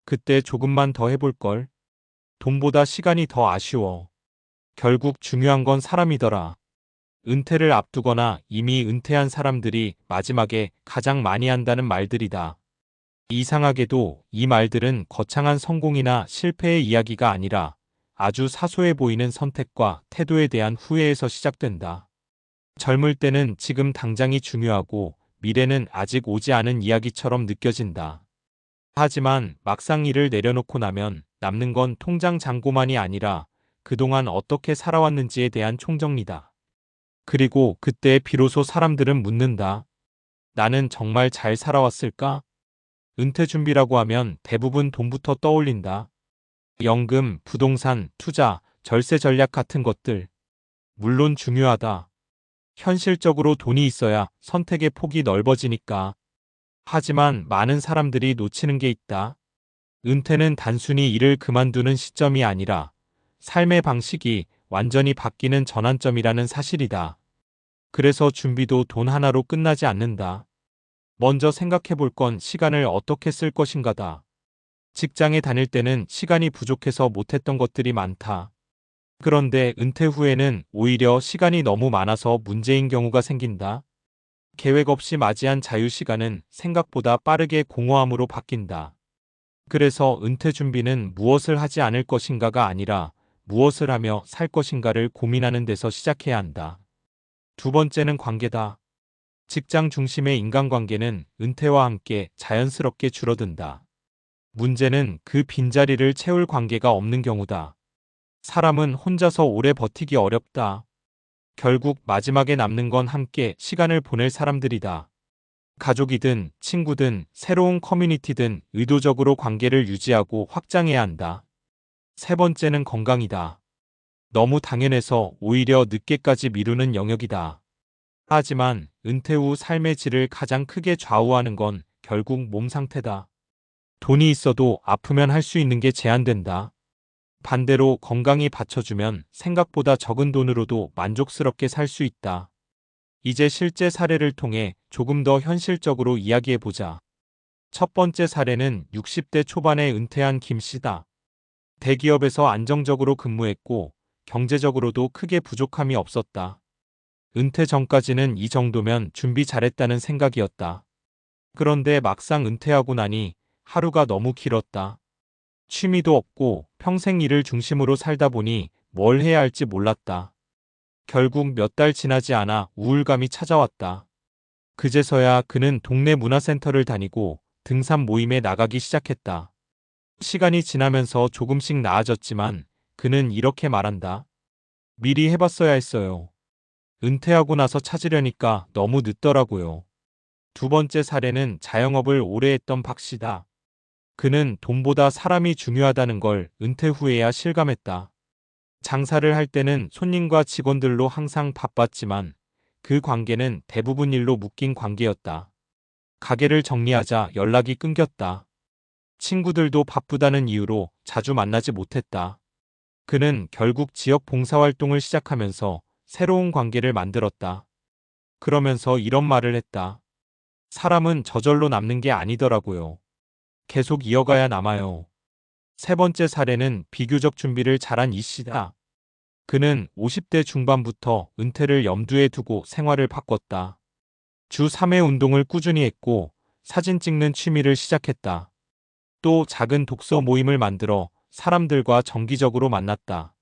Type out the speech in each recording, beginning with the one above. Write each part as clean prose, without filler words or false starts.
그때 조금만 더 해볼걸. 돈보다 시간이 더 아쉬워. 결국 중요한 건 사람이더라. 은퇴를 앞두거나 이미 은퇴한 사람들이 마지막에 가장 많이 한다는 말들이다. 이상하게도 이 말들은 거창한 성공이나 실패의 이야기가 아니라 아주 사소해 보이는 선택과 태도에 대한 후회에서 시작된다. 젊을 때는 지금 당장이 중요하고 미래는 아직 오지 않은 이야기처럼 느껴진다. 하지만 막상 일을 내려놓고 나면 남는 건 통장 잔고만이 아니라 그동안 어떻게 살아왔는지에 대한 총정리다. 그리고 그때 비로소 사람들은 묻는다. 나는 정말 잘 살아왔을까? 은퇴 준비라고 하면 대부분 돈부터 떠올린다. 연금, 부동산, 투자, 절세 전략 같은 것들. 물론 중요하다. 현실적으로 돈이 있어야 선택의 폭이 넓어지니까. 하지만 많은 사람들이 놓치는 게 있다. 은퇴는 단순히 일을 그만두는 시점이 아니라 삶의 방식이 완전히 바뀌는 전환점이라는 사실이다. 그래서 준비도 돈 하나로 끝나지 않는다. 먼저 생각해 볼 건 시간을 어떻게 쓸 것인가다. 직장에 다닐 때는 시간이 부족해서 못했던 것들이 많다. 그런데 은퇴 후에는 오히려 시간이 너무 많아서 문제인 경우가 생긴다. 계획 없이 맞이한 자유시간은 생각보다 빠르게 공허함으로 바뀐다. 그래서 은퇴 준비는 무엇을 하지 않을 것인가가 아니라 무엇을 하며 살 것인가를 고민하는 데서 시작해야 한다. 두 번째는 관계다. 직장 중심의 인간관계는 은퇴와 함께 자연스럽게 줄어든다. 문제는 그 빈자리를 채울 관계가 없는 경우다. 사람은 혼자서 오래 버티기 어렵다. 결국 마지막에 남는 건 함께 시간을 보낼 사람들이다. 가족이든 친구든 새로운 커뮤니티든 의도적으로 관계를 유지하고 확장해야 한다. 세 번째는 건강이다. 너무 당연해서 오히려 늦게까지 미루는 영역이다. 하지만 은퇴 후 삶의 질을 가장 크게 좌우하는 건 결국 몸 상태다. 돈이 있어도 아프면 할 수 있는 게 제한된다. 반대로 건강이 받쳐주면 생각보다 적은 돈으로도 만족스럽게 살 수 있다. 이제 실제 사례를 통해 조금 더 현실적으로 이야기해보자. 첫 번째 사례는 60대 초반에 은퇴한 김 씨다. 대기업에서 안정적으로 근무했고 경제적으로도 크게 부족함이 없었다. 은퇴 전까지는 이 정도면 준비 잘했다는 생각이었다. 그런데 막상 은퇴하고 나니 하루가 너무 길었다. 취미도 없고 평생 일을 중심으로 살다 보니 뭘 해야 할지 몰랐다. 결국 몇 달 지나지 않아 우울감이 찾아왔다. 그제서야 그는 동네 문화센터를 다니고 등산 모임에 나가기 시작했다. 시간이 지나면서 조금씩 나아졌지만 그는 이렇게 말한다. 미리 해봤어야 했어요. 은퇴하고 나서 찾으려니까 너무 늦더라고요. 두 번째 사례는 자영업을 오래 했던 박 씨다. 그는 돈보다 사람이 중요하다는 걸 은퇴 후에야 실감했다. 장사를 할 때는 손님과 직원들로 항상 바빴지만 그 관계는 대부분 일로 묶인 관계였다. 가게를 정리하자 연락이 끊겼다. 친구들도 바쁘다는 이유로 자주 만나지 못했다. 그는 결국 지역 봉사활동을 시작하면서 새로운 관계를 만들었다. 그러면서 이런 말을 했다. 사람은 저절로 남는 게 아니더라고요. 계속 이어가야 남아요. 세 번째 사례는 비교적 준비를 잘한 이 씨다. 그는 50대 중반부터 은퇴를 염두에 두고 생활을 바꿨다. 주 3회 운동을 꾸준히 했고 사진 찍는 취미를 시작했다. 또 작은 독서 모임을 만들어 사람들과 정기적으로 만났다.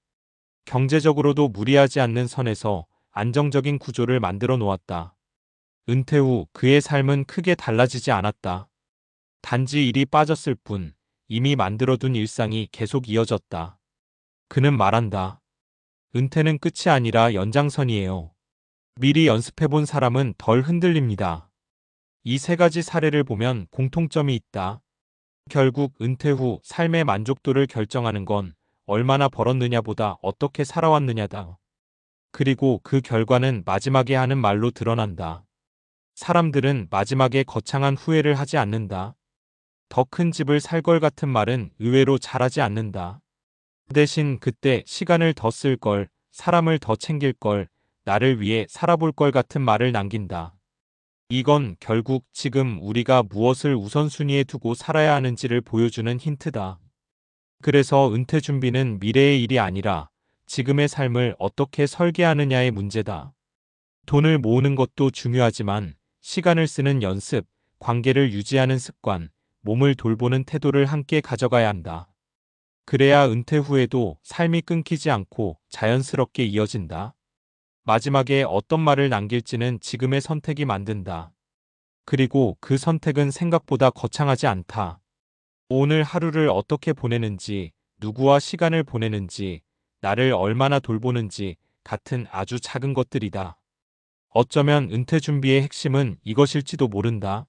경제적으로도 무리하지 않는 선에서 안정적인 구조를 만들어 놓았다. 은퇴 후 그의 삶은 크게 달라지지 않았다. 단지 일이 빠졌을 뿐 이미 만들어둔 일상이 계속 이어졌다. 그는 말한다. 은퇴는 끝이 아니라 연장선이에요. 미리 연습해본 사람은 덜 흔들립니다. 이 세 가지 사례를 보면 공통점이 있다. 결국 은퇴 후 삶의 만족도를 결정하는 건 얼마나 벌었느냐보다 어떻게 살아왔느냐다. 그리고 그 결과는 마지막에 하는 말로 드러난다. 사람들은 마지막에 거창한 후회를 하지 않는다. 더 큰 집을 살 걸 같은 말은 의외로 잘하지 않는다. 대신 그때 시간을 더 쓸 걸, 사람을 더 챙길 걸, 나를 위해 살아볼 걸 같은 말을 남긴다. 이건 결국 지금 우리가 무엇을 우선순위에 두고 살아야 하는지를 보여주는 힌트다. 그래서 은퇴 준비는 미래의 일이 아니라 지금의 삶을 어떻게 설계하느냐의 문제다. 돈을 모으는 것도 중요하지만 시간을 쓰는 연습, 관계를 유지하는 습관, 몸을 돌보는 태도를 함께 가져가야 한다. 그래야 은퇴 후에도 삶이 끊기지 않고 자연스럽게 이어진다. 마지막에 어떤 말을 남길지는 지금의 선택이 만든다. 그리고 그 선택은 생각보다 거창하지 않다. 오늘 하루를 어떻게 보내는지, 누구와 시간을 보내는지, 나를 얼마나 돌보는지 같은 아주 작은 것들이다. 어쩌면 은퇴 준비의 핵심은 이것일지도 모른다.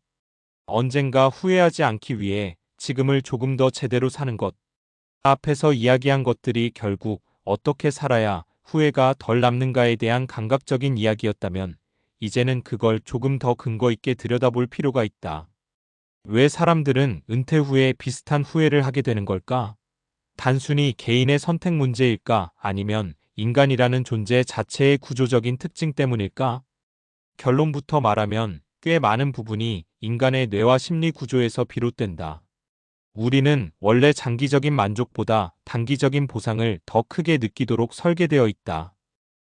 언젠가 후회하지 않기 위해 지금을 조금 더 제대로 사는 것. 앞에서 이야기한 것들이 결국 어떻게 살아야 후회가 덜 남는가에 대한 감각적인 이야기였다면 이제는 그걸 조금 더 근거 있게 들여다볼 필요가 있다. 왜 사람들은 은퇴 후에 비슷한 후회를 하게 되는 걸까? 단순히 개인의 선택 문제일까? 아니면 인간이라는 존재 자체의 구조적인 특징 때문일까? 결론부터 말하면 꽤 많은 부분이 인간의 뇌와 심리 구조에서 비롯된다. 우리는 원래 장기적인 만족보다 단기적인 보상을 더 크게 느끼도록 설계되어 있다.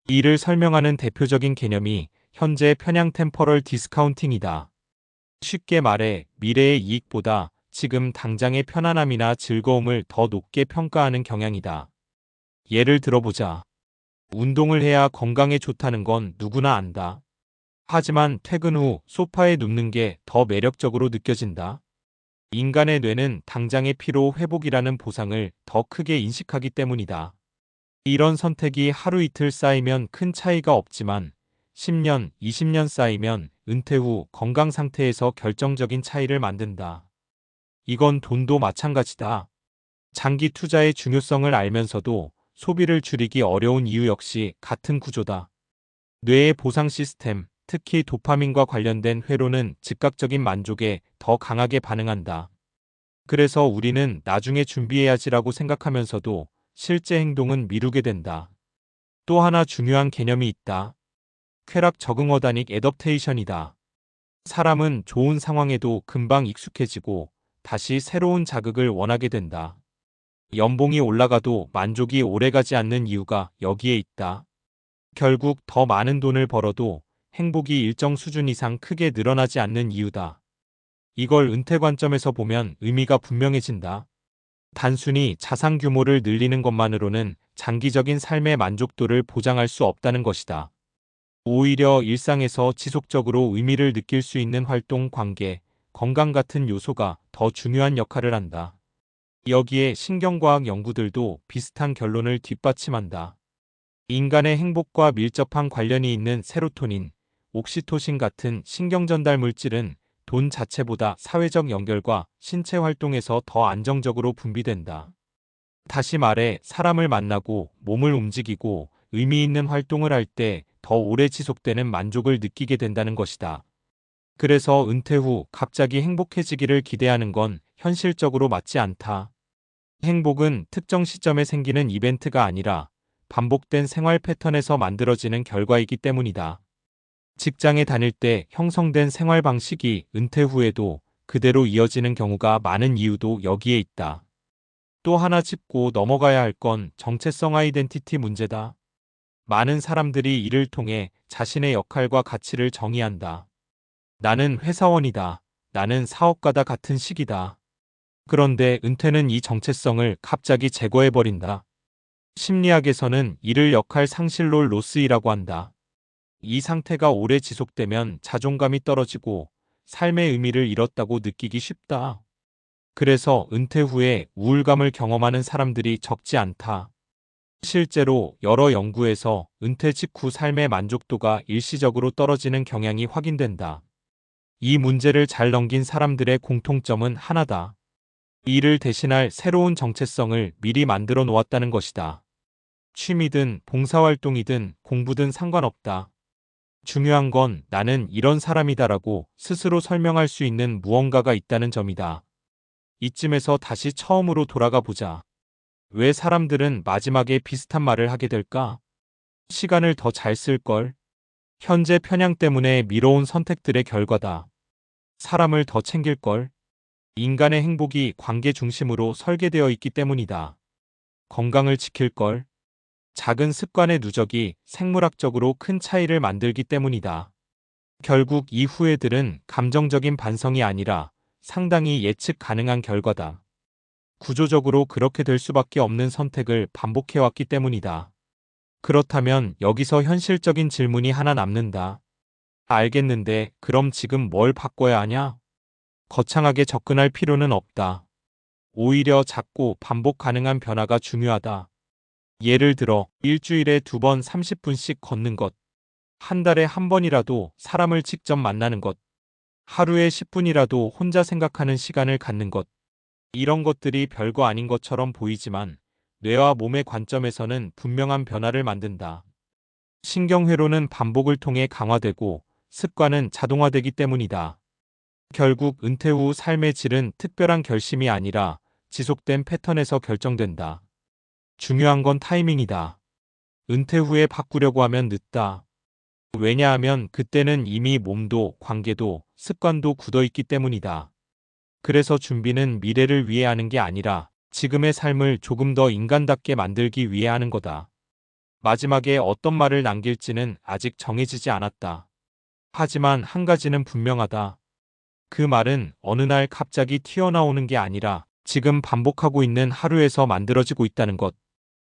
이를 설명하는 대표적인 개념이 현재 편향 템퍼럴 디스카운팅이다. 쉽게 말해 미래의 이익보다 지금 당장의 편안함이나 즐거움을 더 높게 평가하는 경향이다. 예를 들어보자. 운동을 해야 건강에 좋다는 건 누구나 안다. 하지만 퇴근 후 소파에 눕는 게 더 매력적으로 느껴진다. 인간의 뇌는 당장의 피로 회복이라는 보상을 더 크게 인식하기 때문이다. 이런 선택이 하루 이틀 쌓이면 큰 차이가 없지만 10년, 20년 쌓이면 은퇴 후 건강 상태에서 결정적인 차이를 만든다. 이건 돈도 마찬가지다. 장기 투자의 중요성을 알면서도 소비를 줄이기 어려운 이유 역시 같은 구조다. 뇌의 보상 시스템, 특히 도파민과 관련된 회로는 즉각적인 만족에 더 강하게 반응한다. 그래서 우리는 나중에 준비해야지라고 생각하면서도 실제 행동은 미루게 된다. 또 하나 중요한 개념이 있다. 쾌락 적응 어다닉 애덕테이션이다. 사람은 좋은 상황에도 금방 익숙해지고 다시 새로운 자극을 원하게 된다. 연봉이 올라가도 만족이 오래가지 않는 이유가 여기에 있다. 결국 더 많은 돈을 벌어도 행복이 일정 수준 이상 크게 늘어나지 않는 이유다. 이걸 은퇴 관점에서 보면 의미가 분명해진다. 단순히 자산 규모를 늘리는 것만으로는 장기적인 삶의 만족도를 보장할 수 없다는 것이다. 오히려 일상에서 지속적으로 의미를 느낄 수 있는 활동, 관계, 건강 같은 요소가 더 중요한 역할을 한다. 여기에 신경과학 연구들도 비슷한 결론을 뒷받침한다. 인간의 행복과 밀접한 관련이 있는 세로토닌, 옥시토신 같은 신경전달 물질은 돈 자체보다 사회적 연결과 신체 활동에서 더 안정적으로 분비된다. 다시 말해 사람을 만나고 몸을 움직이고 의미 있는 활동을 할 때 더 오래 지속되는 만족을 느끼게 된다는 것이다. 그래서 은퇴 후 갑자기 행복해지기를 기대하는 건 현실적으로 맞지 않다. 행복은 특정 시점에 생기는 이벤트가 아니라 반복된 생활 패턴에서 만들어지는 결과이기 때문이다. 직장에 다닐 때 형성된 생활 방식이 은퇴 후에도 그대로 이어지는 경우가 많은 이유도 여기에 있다. 또 하나 짚고 넘어가야 할 건 정체성 아이덴티티 문제다. 많은 사람들이 이를 통해 자신의 역할과 가치를 정의한다. 나는 회사원이다. 나는 사업가다 같은 식이다. 그런데 은퇴는 이 정체성을 갑자기 제거해버린다. 심리학에서는 이를 역할 상실로 로스이라고 한다. 이 상태가 오래 지속되면 자존감이 떨어지고 삶의 의미를 잃었다고 느끼기 쉽다. 그래서 은퇴 후에 우울감을 경험하는 사람들이 적지 않다. 실제로 여러 연구에서 은퇴 직후 삶의 만족도가 일시적으로 떨어지는 경향이 확인된다. 이 문제를 잘 넘긴 사람들의 공통점은 하나다. 이를 대신할 새로운 정체성을 미리 만들어 놓았다는 것이다. 취미든 봉사활동이든 공부든 상관없다. 중요한 건 나는 이런 사람이다라고 스스로 설명할 수 있는 무언가가 있다는 점이다. 이쯤에서 다시 처음으로 돌아가 보자. 왜 사람들은 마지막에 비슷한 말을 하게 될까? 시간을 더 잘 쓸걸? 현재 편향 때문에 미뤄온 선택들의 결과다. 사람을 더 챙길 걸. 인간의 행복이 관계 중심으로 설계되어 있기 때문이다. 건강을 지킬 걸. 작은 습관의 누적이 생물학적으로 큰 차이를 만들기 때문이다. 결국 이 후회들은 감정적인 반성이 아니라 상당히 예측 가능한 결과다. 구조적으로 그렇게 될 수밖에 없는 선택을 반복해왔기 때문이다. 그렇다면 여기서 현실적인 질문이 하나 남는다. 알겠는데 그럼 지금 뭘 바꿔야 하냐? 거창하게 접근할 필요는 없다. 오히려 작고 반복 가능한 변화가 중요하다. 예를 들어 일주일에 2번 30분씩 걷는 것, 한 달에 한 번이라도 사람을 직접 만나는 것, 하루에 10분이라도 혼자 생각하는 시간을 갖는 것. 이런 것들이 별거 아닌 것처럼 보이지만 뇌와 몸의 관점에서는 분명한 변화를 만든다. 신경회로는 반복을 통해 강화되고 습관은 자동화되기 때문이다. 결국 은퇴 후 삶의 질은 특별한 결심이 아니라 지속된 패턴에서 결정된다. 중요한 건 타이밍이다. 은퇴 후에 바꾸려고 하면 늦다. 왜냐하면 그때는 이미 몸도 관계도 습관도 굳어있기 때문이다. 그래서 준비는 미래를 위해 하는 게 아니라 지금의 삶을 조금 더 인간답게 만들기 위해 하는 거다. 마지막에 어떤 말을 남길지는 아직 정해지지 않았다. 하지만 한 가지는 분명하다. 그 말은 어느 날 갑자기 튀어나오는 게 아니라 지금 반복하고 있는 하루에서 만들어지고 있다는 것.